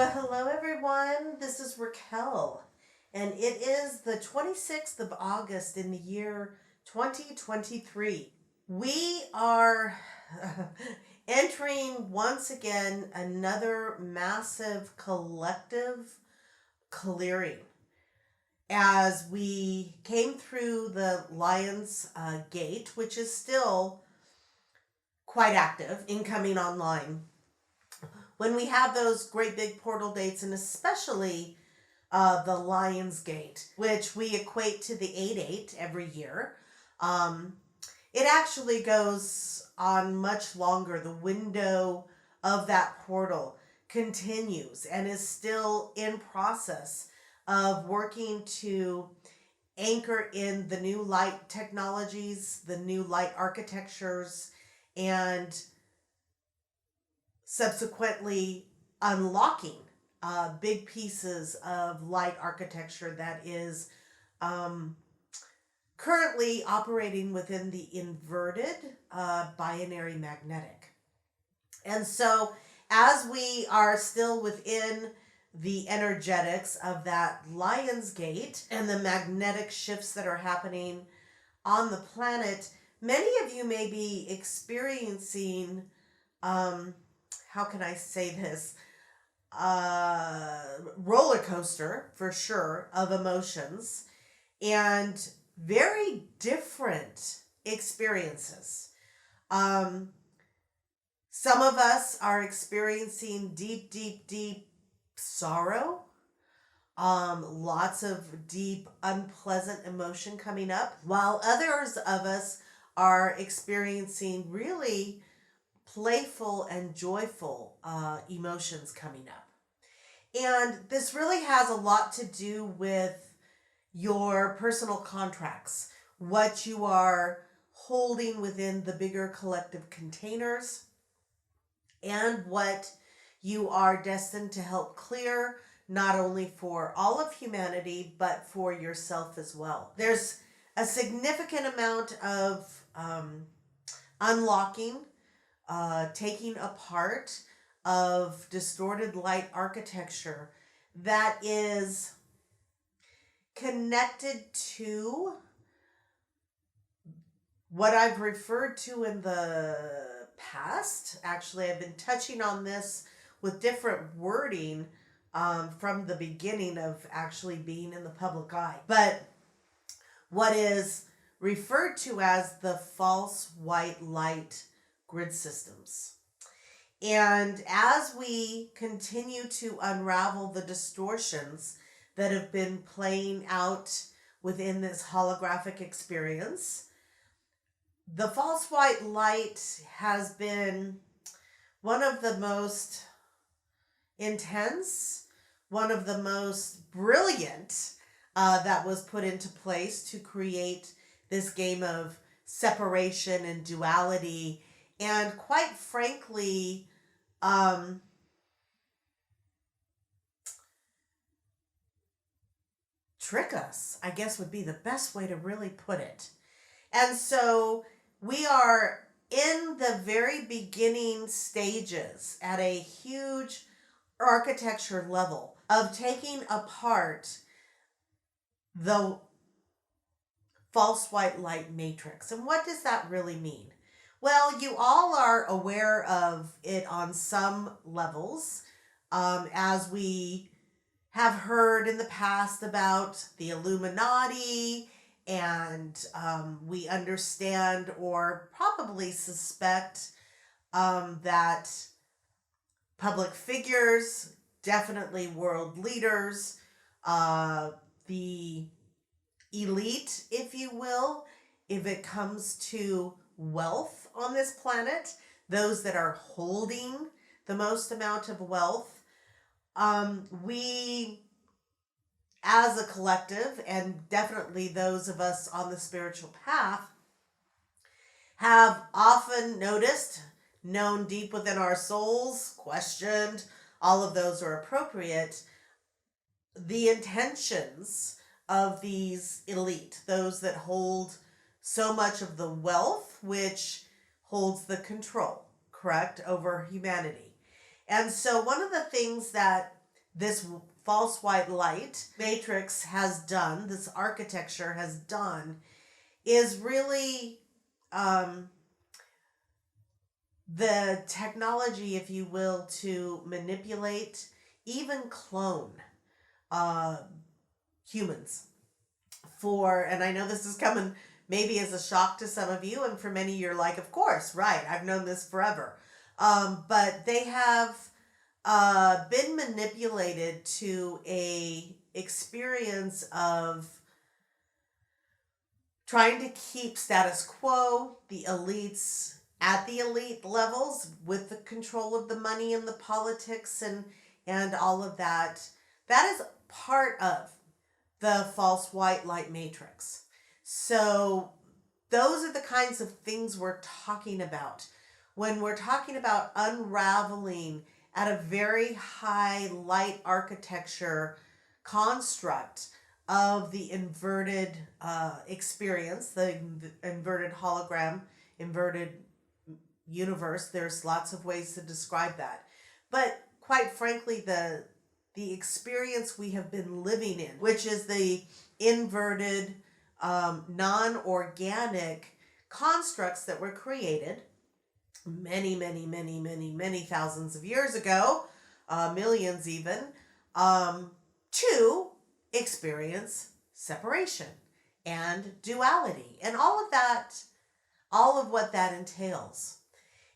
Well, hello everyone. This is Raquel, and it is the 26th of August in the year 2023. We are entering once again another massive collective clearing as we came through the Lion's Gate, which is still quite active, incoming online. When we have those great big portal dates, and especially the Lion's Gate, which we equate to the 8/8 every year, um, it actually goes on much longer. The window of that portal continues and is still in process of working to anchor in the new light technologies, the new light architectures, and subsequently unlocking big pieces of light architecture that is um, currently operating within the inverted binary magnetic. And so, as we are still within the energetics of that Lion's Gate and the magnetic shifts that are happening on the planet, many of you may be experiencing how can I say this? Roller coaster for sure of emotions and very different experiences. Um, some of us are experiencing deep, deep, deep sorrow. Lots of deep, unpleasant emotion coming up, while others of us are experiencing really playful and joyful emotions coming up. And this really has a lot to do with your personal contracts, what you are holding within the bigger collective containers, and what you are destined to help clear, not only for all of humanity, but for yourself as well. There's a significant amount of unlocking, taking apart of distorted light architecture that is connected to what I've referred to in the past. Actually, I've been touching on this with different wording from the beginning of actually being in the public eye. But what is referred to as the false white light grid systems. And as we continue to unravel the distortions that have been playing out within this holographic experience, the false white light has been one of the most intense, one of the most brilliant that was put into place to create this game of separation and duality, and quite frankly, trick us, I guess would be the best way to really put it. And so we are in the very beginning stages at a huge architecture level of taking apart the false white light matrix. And what does that really mean? Well, you all are aware of it on some levels, as we have heard in the past about the Illuminati, and we understand or probably suspect that public figures, definitely world leaders, the elite, if you will, if it comes to wealth on this planet, those that are holding the most amount of wealth, we as a collective, and definitely those of us on the spiritual path, have often noticed, known deep within our souls, questioned, all of those are appropriate, the intentions of these elite, those that hold so much of the wealth, which holds the control, correct, over humanity. And so one of the things that this false white light matrix has done, this architecture has done, is really the technology, if you will, to manipulate, even clone uh, humans. And I know this is coming maybe as a shock to some of you, and for many you're like, of course, right, I've known this forever. But they have been manipulated to a experience of trying to keep status quo, the elites at the elite levels with the control of the money and the politics and all of that. That is part of the false white light matrix. So those are the kinds of things we're talking about when we're talking about unraveling at a very high light architecture construct of the inverted experience, the inverted hologram, inverted universe. There's lots of ways to describe that. But quite frankly, the experience we have been living in, which is the inverted, non-organic constructs that were created many thousands of years ago, millions even, to experience separation and duality and all of that, all of what that entails.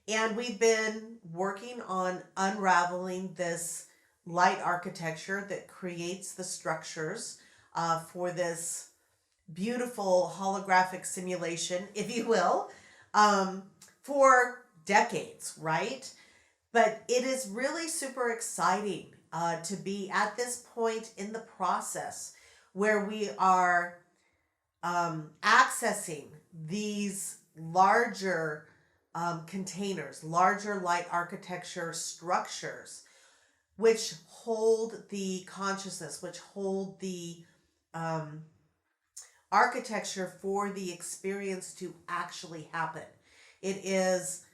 And we've been working on unraveling this light architecture that creates the structures for this beautiful holographic simulation, if you will, for decades, right? But it is really super exciting to be at this point in the process where we are accessing these larger containers, larger light architecture structures, which hold the consciousness, which hold the architecture for the experience to actually happen. It is,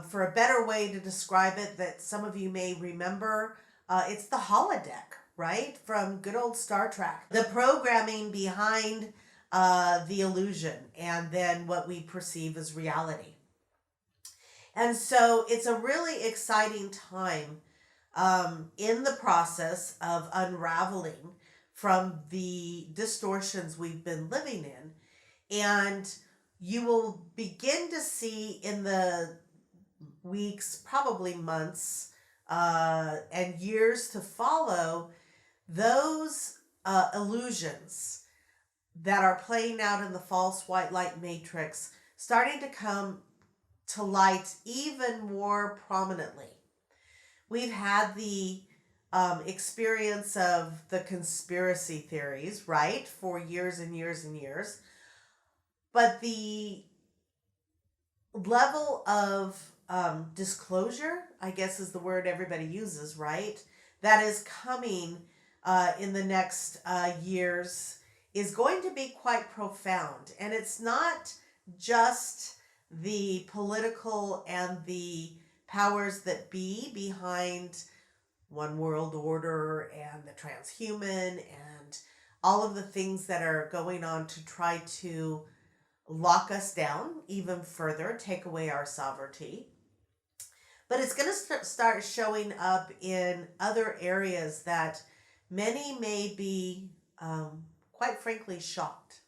for a better way to describe it that some of you may remember, it's the holodeck, right? From good old Star Trek. The programming behind the illusion and then what we perceive as reality. And so it's a really exciting time in the process of unraveling from the distortions we've been living in. And you will begin to see in the weeks, probably months, and years to follow, those illusions that are playing out in the false white light matrix starting to come to light even more prominently. We've had the experience of the conspiracy theories, right, for years and years and years. But the level of disclosure, I guess is the word everybody uses, right, that is coming in the next years is going to be quite profound. And it's not just the political and the powers that be behind one world order and the transhuman and all of the things that are going on to try to lock us down even further, take away our sovereignty. But it's going to start showing up in other areas that many may be, quite frankly, shocked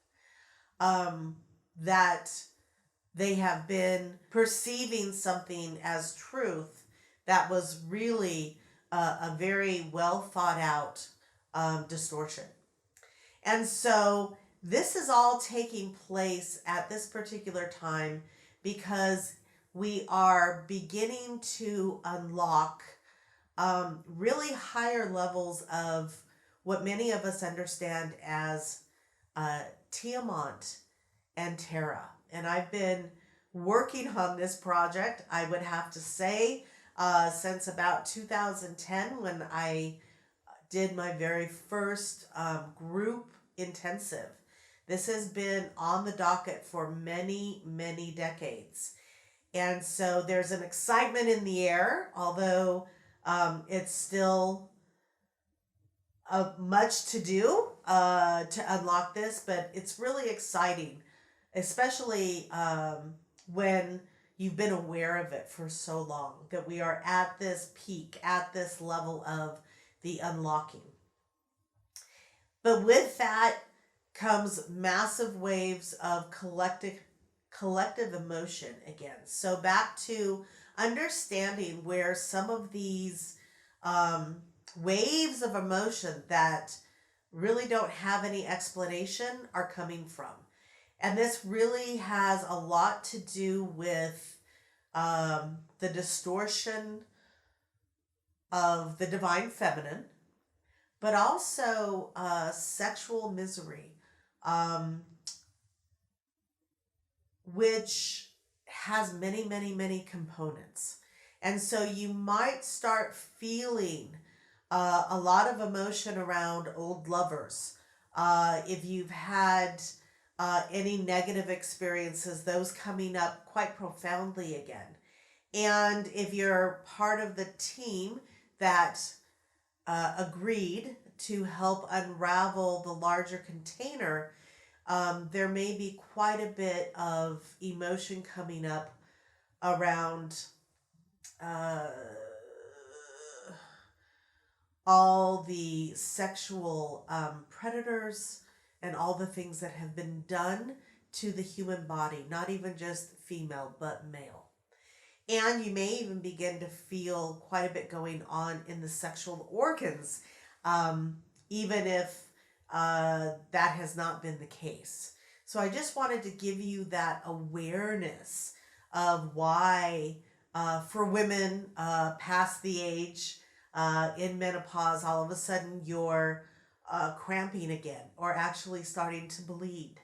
that they have been perceiving something as truth that was really a very well thought out distortion. And so this is all taking place at this particular time because we are beginning to unlock really higher levels of what many of us understand as Tiamat and Terra. And I've been working on this project, I would have to say, since about 2010 when I did my very first group intensive. This has been on the docket for many decades. And so there's an excitement in the air, although it's still much to do to unlock this, but it's really exciting, especially when you've been aware of it for so long, that we are at this peak, at this level of the unlocking. But with that comes massive waves of collective emotion again. So back to understanding where some of these um, waves of emotion that really don't have any explanation are coming from. And this really has a lot to do with the distortion of the divine feminine, but also sexual misery, um, which has many, many, many components. And so you might start feeling a lot of emotion around old lovers. If you've had any negative experiences, those coming up quite profoundly again. And if you're part of the team that agreed to help unravel the larger container, there may be quite a bit of emotion coming up around uh, all the sexual predators and all the things that have been done to the human body, not even just female, but male. And you may even begin to feel quite a bit going on in the sexual organs, even if that has not been the case. So I just wanted to give you that awareness of why, for women past the age, in menopause, all of a sudden you're cramping again or actually starting to bleed,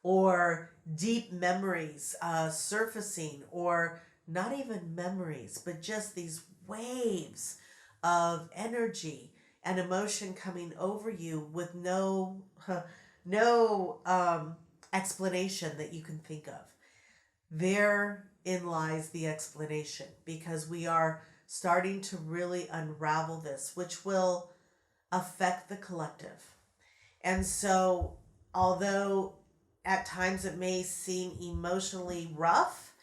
or deep memories surfacing, or not even memories, but just these waves of energy and emotion coming over you with no explanation that you can think of. Therein lies the explanation, because we are starting to really unravel this, which will affect the collective. And so, although at times it may seem emotionally rough,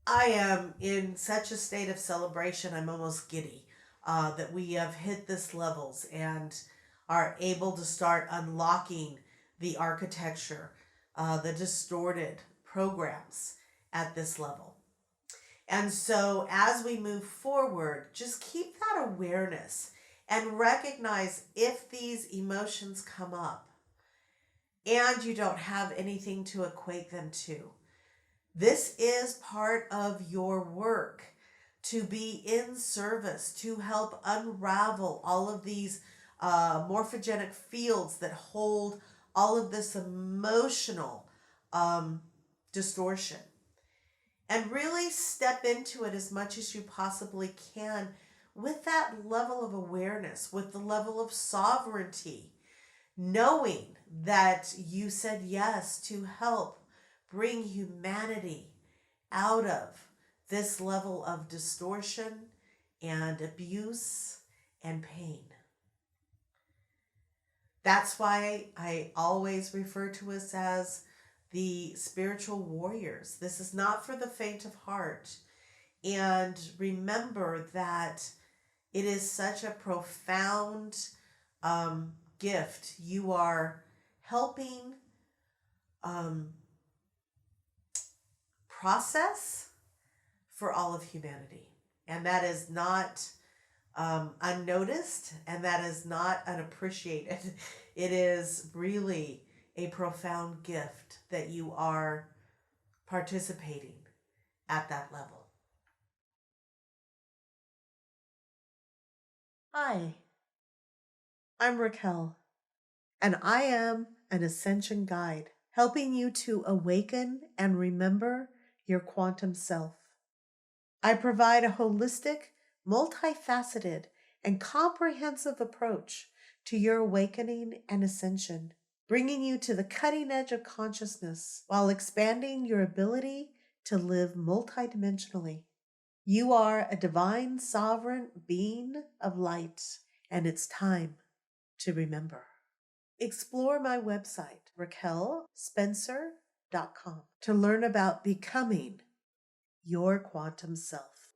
I am in such a state of celebration, I'm almost giddy that we have hit this levels and are able to start unlocking the architecture, the distorted programs at this level. And so as we move forward, just keep that awareness and recognize if these emotions come up and you don't have anything to equate them to. This is part of your work, to be in service, to help unravel all of these morphogenic fields that hold all of this emotional distortion. And really step into it as much as you possibly can with that level of awareness, with the level of sovereignty, knowing that you said yes to help bring humanity out of this level of distortion and abuse and pain. That's why I always refer to us as the spiritual warriors. This is not for the faint of heart. And remember that it is such a profound gift. You are helping process for all of humanity. And that is not unnoticed, and that is not unappreciated. It is really a profound gift that you are participating at that level. Hi, I'm Raquel, and I am an ascension guide, helping you to awaken and remember your quantum self. I provide a holistic, multifaceted, and comprehensive approach to your awakening and ascension, bringing you to the cutting edge of consciousness while expanding your ability to live multidimensionally. You are a divine, sovereign being of light, and it's time to remember. Explore my website, raquelspencer.com, to learn about becoming your quantum self.